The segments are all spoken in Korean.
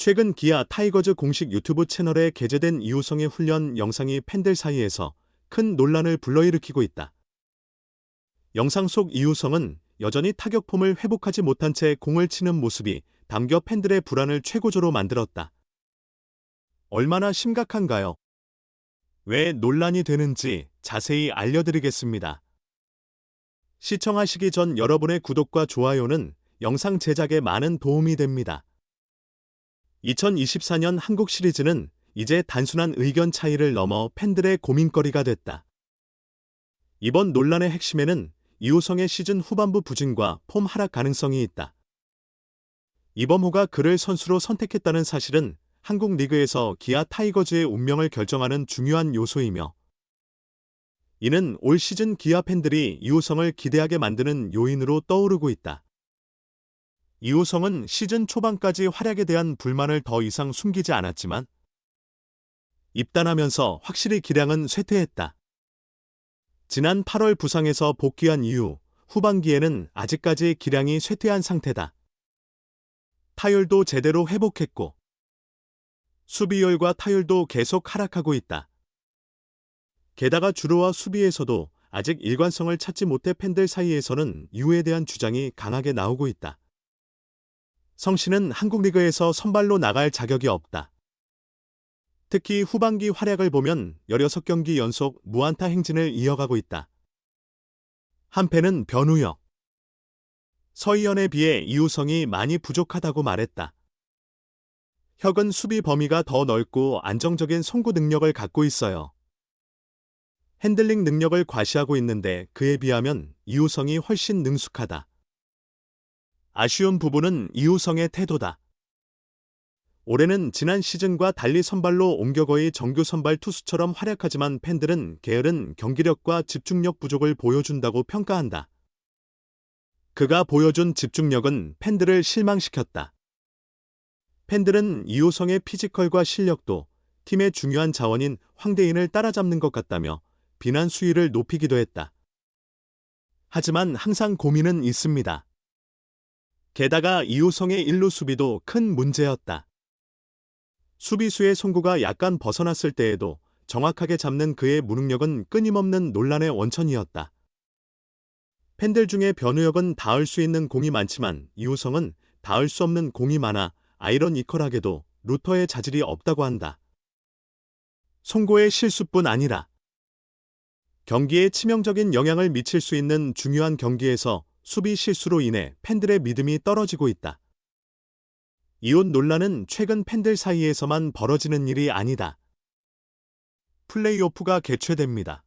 최근 기아 타이거즈 공식 유튜브 채널에 게재된 이우성의 훈련 영상이 팬들 사이에서 큰 논란을 불러일으키고 있다. 영상 속 이우성은 여전히 타격폼을 회복하지 못한 채 공을 치는 모습이 담겨 팬들의 불안을 최고조로 만들었다. 얼마나 심각한가요? 왜 논란이 되는지 자세히 알려드리겠습니다. 시청하시기 전 여러분의 구독과 좋아요는 영상 제작에 많은 도움이 됩니다. 2024년 한국 시리즈는 이제 단순한 의견 차이를 넘어 팬들의 고민거리가 됐다. 이번 논란의 핵심에는 이우성의 시즌 후반부 부진과 폼 하락 가능성이 있다. 이범호가 그를 선수로 선택했다는 사실은 한국 리그에서 기아 타이거즈의 운명을 결정하는 중요한 요소이며, 이는 올 시즌 기아 팬들이 이우성을 기대하게 만드는 요인으로 떠오르고 있다. 이우성은 시즌 초반까지 활약에 대한 불만을 더 이상 숨기지 않았지만, 입단하면서 확실히 기량은 쇠퇴했다. 지난 8월 부상에서 복귀한 이후 후반기에는 아직까지 기량이 쇠퇴한 상태다. 타율도 제대로 회복했고, 수비율과 타율도 계속 하락하고 있다. 게다가 주루와 수비에서도 아직 일관성을 찾지 못해 팬들 사이에서는 이유에 대한 주장이 강하게 나오고 있다. 성씨는 한국 리그에서 선발로 나갈 자격이 없다. 특히 후반기 활약을 보면 16경기 연속 무안타 행진을 이어가고 있다. 한패는 변우혁. 서희연에 비해 이우성이 많이 부족하다고 말했다. 혁은 수비 범위가 더 넓고 안정적인 송구 능력을 갖고 있어요. 핸들링 능력을 과시하고 있는데 그에 비하면 이우성이 훨씬 능숙하다. 아쉬운 부분은 이우성의 태도다. 올해는 지난 시즌과 달리 선발로 옮겨 거의 정규 선발 투수처럼 활약하지만 팬들은 게으른 경기력과 집중력 부족을 보여준다고 평가한다. 그가 보여준 집중력은 팬들을 실망시켰다. 팬들은 이우성의 피지컬과 실력도 팀의 중요한 자원인 황대인을 따라잡는 것 같다며 비난 수위를 높이기도 했다. 하지만 항상 고민은 있습니다. 게다가 이우성의 일루 수비도 큰 문제였다. 수비수의 송구가 약간 벗어났을 때에도 정확하게 잡는 그의 무능력은 끊임없는 논란의 원천이었다. 팬들 중에 변우혁은 닿을 수 있는 공이 많지만 이우성은 닿을 수 없는 공이 많아 아이러니컬하게도 루터의 자질이 없다고 한다. 송구의 실수뿐 아니라 경기에 치명적인 영향을 미칠 수 있는 중요한 경기에서 수비 실수로 인해 팬들의 믿음이 떨어지고 있다. 이웃 논란은 최근 팬들 사이에서만 벌어지는 일이 아니다. 플레이오프가 개최됩니다.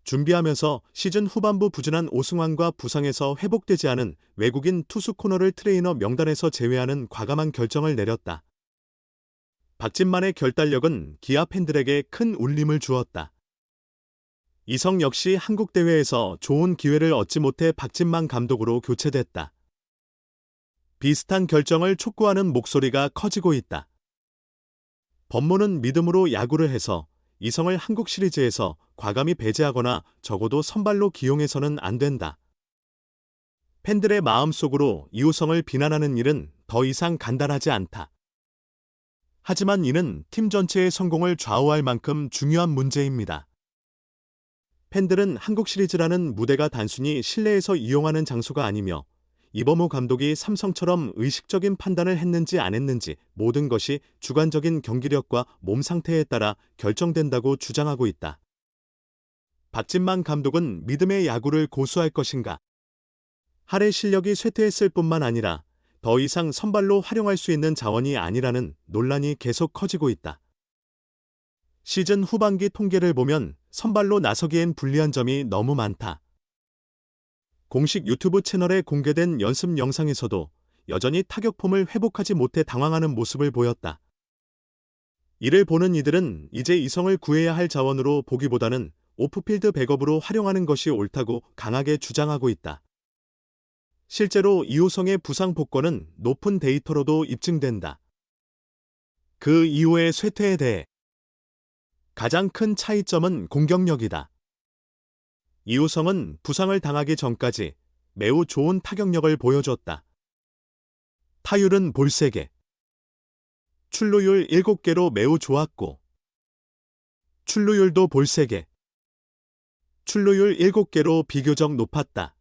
준비하면서 시즌 후반부 부진한 오승환과 부상에서 회복되지 않은 외국인 투수 코너를 트레이너 명단에서 제외하는 과감한 결정을 내렸다. 박진만의 결단력은 기아 팬들에게 큰 울림을 주었다. 이성 역시 한국 대회에서 좋은 기회를 얻지 못해 박진만 감독으로 교체됐다. 비슷한 결정을 촉구하는 목소리가 커지고 있다. 법무는 믿음으로 야구를 해서 이성을 한국 시리즈에서 과감히 배제하거나 적어도 선발로 기용해서는 안 된다. 팬들의 마음속으로 이우성을 비난하는 일은 더 이상 간단하지 않다. 하지만 이는 팀 전체의 성공을 좌우할 만큼 중요한 문제입니다. 팬들은 한국 시리즈라는 무대가 단순히 실내에서 이용하는 장소가 아니며 이범호 감독이 삼성처럼 의식적인 판단을 했는지 안 했는지 모든 것이 주관적인 경기력과 몸 상태에 따라 결정된다고 주장하고 있다. 박진만 감독은 믿음의 야구를 고수할 것인가? 할의 실력이 쇠퇴했을 뿐만 아니라 더 이상 선발로 활용할 수 있는 자원이 아니라는 논란이 계속 커지고 있다. 시즌 후반기 통계를 보면 선발로 나서기엔 불리한 점이 너무 많다. 공식 유튜브 채널에 공개된 연습 영상에서도 여전히 타격폼을 회복하지 못해 당황하는 모습을 보였다. 이를 보는 이들은 이제 이성을 구해야 할 자원으로 보기보다는 오프필드 백업으로 활용하는 것이 옳다고 강하게 주장하고 있다. 실제로 이우성의 부상 복권은 높은 데이터로도 입증된다. 그 이후의 쇠퇴에 대해 가장 큰 차이점은 공격력이다. 이우성은 부상을 당하기 전까지 매우 좋은 타격력을 보여줬다. 타율은 볼세게, 출루율 7개로 매우 좋았고 출루율도 볼세게. 출루율 7개로 비교적 높았다.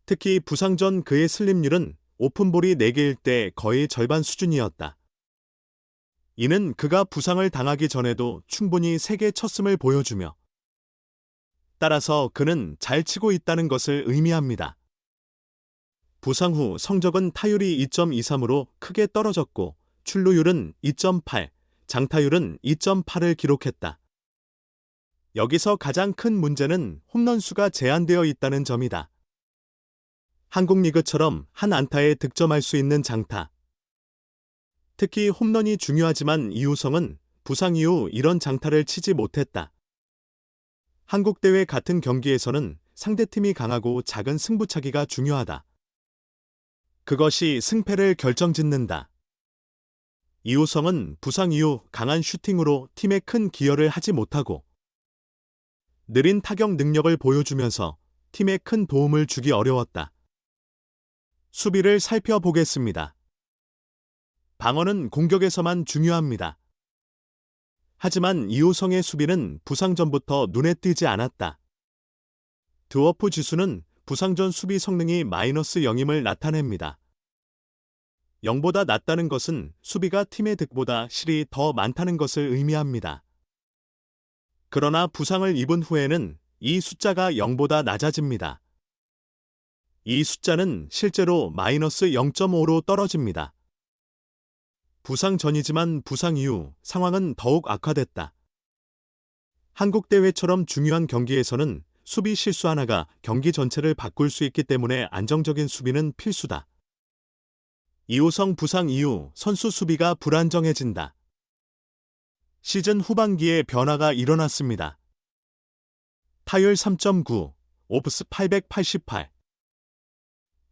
특히 부상 전 그의 슬립률은 오픈볼이 4개일 때 거의 절반 수준이었다. 이는 그가 부상을 당하기 전에도 충분히 3개 쳤음을 보여주며 따라서 그는 잘 치고 있다는 것을 의미합니다. 부상 후 성적은 타율이 2.23으로 크게 떨어졌고 출루율은 2.8, 장타율은 2.8을 기록했다. 여기서 가장 큰 문제는 홈런 수가 제한되어 있다는 점이다. 한국 리그처럼 한 안타에 득점할 수 있는 장타. 특히 홈런이 중요하지만 이우성은 부상 이후 이런 장타를 치지 못했다. 한국 대회 같은 경기에서는 상대팀이 강하고 작은 승부차기가 중요하다. 그것이 승패를 결정짓는다. 이우성은 부상 이후 강한 슈팅으로 팀에 큰 기여를 하지 못하고 느린 타격 능력을 보여주면서 팀에 큰 도움을 주기 어려웠다. 수비를 살펴보겠습니다. 방어는 공격에서만 중요합니다. 하지만 이우성의 수비는 부상 전부터 눈에 띄지 않았다. 드워프 지수는 부상 전 수비 성능이 -0임을 나타냅니다. 0보다 낮다는 것은 수비가 팀의 득보다 실이 더 많다는 것을 의미합니다. 그러나 부상을 입은 후에는 이 숫자가 0보다 낮아집니다. 이 숫자는 실제로 -0.5로 떨어집니다. 부상 전이지만 부상 이후 상황은 더욱 악화됐다. 한국 대회처럼 중요한 경기에서는 수비 실수 하나가 경기 전체를 바꿀 수 있기 때문에 안정적인 수비는 필수다. 이우성 부상 이후 선수 수비가 불안정해진다. 시즌 후반기에 변화가 일어났습니다. 타율 3.9, 오프스 888,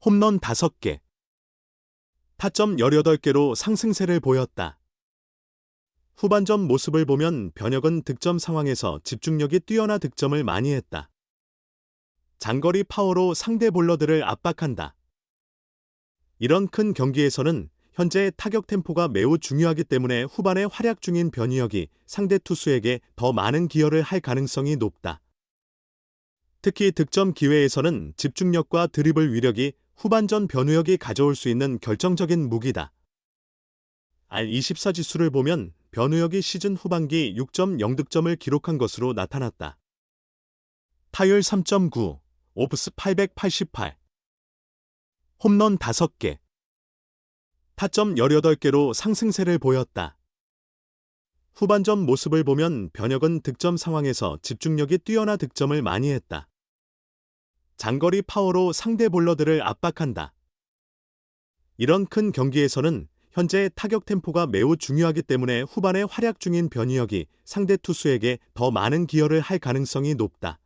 홈런 5개, 타점 18개로 상승세를 보였다. 후반전 모습을 보면 변혁은 득점 상황에서 집중력이 뛰어나 득점을 많이 했다. 장거리 파워로 상대 볼러들을 압박한다. 이런 큰 경기에서는 현재 타격 템포가 매우 중요하기 때문에 후반에 활약 중인 변희혁이 상대 투수에게 더 많은 기여를 할 가능성이 높다. 특히 득점 기회에서는 집중력과 드리블 위력이 후반전 변우혁이 가져올 수 있는 결정적인 무기다. R24 지수를 보면 변우혁이 시즌 후반기 6.0득점을 기록한 것으로 나타났다. 타율 3.9, 오프스 888, 홈런 5개, 타점 18개로 상승세를 보였다. 후반전 모습을 보면 변혁은 득점 상황에서 집중력이 뛰어나 득점을 많이 했다. 장거리 파워로 상대 볼러들을 압박한다. 이런 큰 경기에서는 현재 타격 템포가 매우 중요하기 때문에 후반에 활약 중인 변희혁이 상대 투수에게 더 많은 기여를 할 가능성이 높다.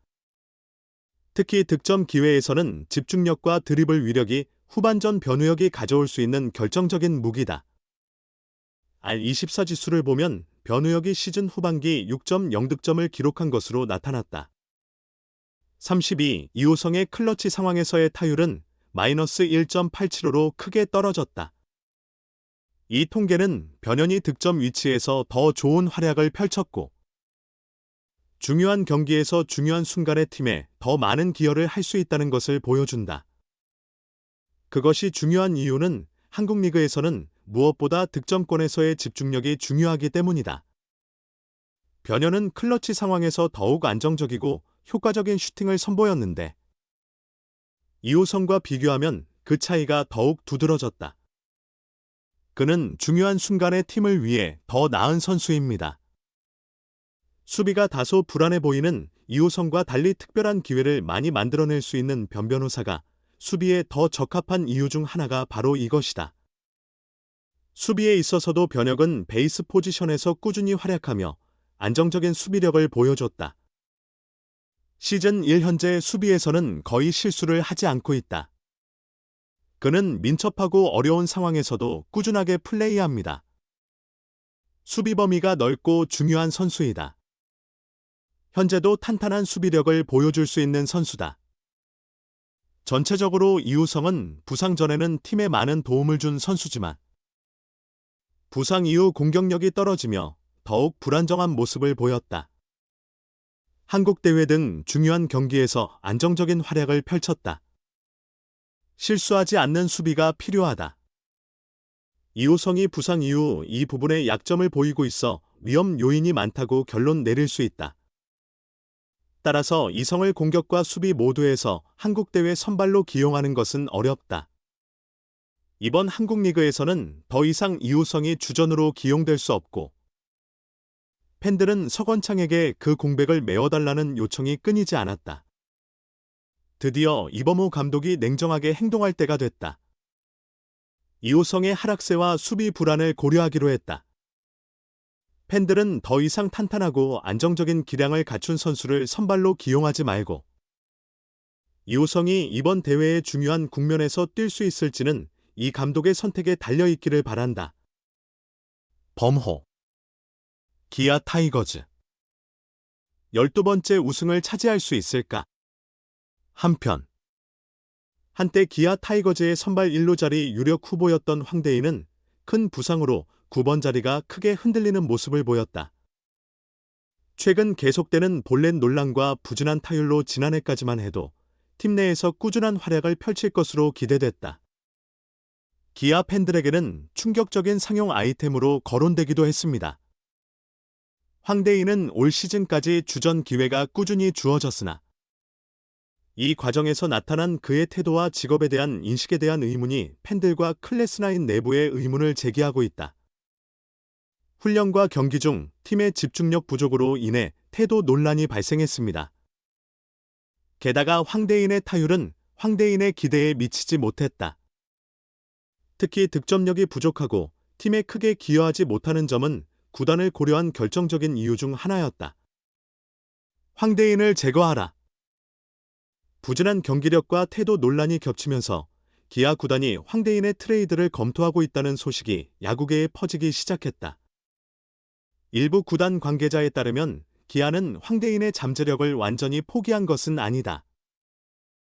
특히 득점 기회에서는 집중력과 드리블 위력이 후반전 변우혁이 가져올 수 있는 결정적인 무기다. R24 지수를 보면 변우혁이 시즌 후반기 6.0득점을 기록한 것으로 나타났다. 32. 이우성의 클러치 상황에서의 타율은 -1.87로 크게 떨어졌다. 이 통계는 변현이 득점 위치에서 더 좋은 활약을 펼쳤고 중요한 경기에서 중요한 순간에 팀에 더 많은 기여를 할 수 있다는 것을 보여준다. 그것이 중요한 이유는 한국 리그에서는 무엇보다 득점권에서의 집중력이 중요하기 때문이다. 변현은 클러치 상황에서 더욱 안정적이고 효과적인 슈팅을 선보였는데 이우성과 비교하면 그 차이가 더욱 두드러졌다. 그는 중요한 순간에 팀을 위해 더 나은 선수입니다. 수비가 다소 불안해 보이는 이우성과 달리 특별한 기회를 많이 만들어낼 수 있는 변 변호사가 수비에 더 적합한 이유 중 하나가 바로 이것이다. 수비에 있어서도 변혁은 베이스 포지션에서 꾸준히 활약하며 안정적인 수비력을 보여줬다. 시즌 1현재 수비에서는 거의 실수를 하지 않고 있다. 그는 민첩하고 어려운 상황에서도 꾸준하게 플레이합니다. 수비 범위가 넓고 중요한 선수이다. 현재도 탄탄한 수비력을 보여줄 수 있는 선수다. 전체적으로 이우성은 부상 전에는 팀에 많은 도움을 준 선수지만 부상 이후 공격력이 떨어지며 더욱 불안정한 모습을 보였다. 한국 대회 등 중요한 경기에서 안정적인 활약을 펼쳤다. 실수하지 않는 수비가 필요하다. 이호성이 부상 이후 이 부분에 약점을 보이고 있어 위험 요인이 많다고 결론 내릴 수 있다. 따라서 이성을 공격과 수비 모두에서 한국 대회 선발로 기용하는 것은 어렵다. 이번 한국 리그에서는 더 이상 이호성이 주전으로 기용될 수 없고 팬들은 서건창에게 그 공백을 메워달라는 요청이 끊이지 않았다. 드디어 이범호 감독이 냉정하게 행동할 때가 됐다. 이호성의 하락세와 수비 불안을 고려하기로 했다. 팬들은 더 이상 탄탄하고 안정적인 기량을 갖춘 선수를 선발로 기용하지 말고 이호성이 이번 대회의 중요한 국면에서 뛸 수 있을지는 이 감독의 선택에 달려있기를 바란다. 범호 기아 타이거즈 12번째 우승을 차지할 수 있을까? 한편 한때 기아 타이거즈의 선발 1루 자리 유력 후보였던 황대인은 큰 부상으로 9번 자리가 크게 흔들리는 모습을 보였다. 최근 계속되는 볼넷 논란과 부진한 타율로 지난해까지만 해도 팀 내에서 꾸준한 활약을 펼칠 것으로 기대됐다. 기아 팬들에게는 충격적인 상용 아이템으로 거론되기도 했습니다. 황대인은 올 시즌까지 주전 기회가 꾸준히 주어졌으나 이 과정에서 나타난 그의 태도와 직업에 대한 인식에 대한 의문이 팬들과 클래스9 내부의 의문을 제기하고 있다. 훈련과 경기 중 팀의 집중력 부족으로 인해 태도 논란이 발생했습니다. 게다가 황대인의 타율은 황대인의 기대에 미치지 못했다. 특히 득점력이 부족하고 팀에 크게 기여하지 못하는 점은 구단을 고려한 결정적인 이유 중 하나였다. 황대인을 제거하라. 부진한 경기력과 태도 논란이 겹치면서 기아 구단이 황대인의 트레이드를 검토하고 있다는 소식이 야구계에 퍼지기 시작했다. 일부 구단 관계자에 따르면 기아는 황대인의 잠재력을 완전히 포기한 것은 아니다.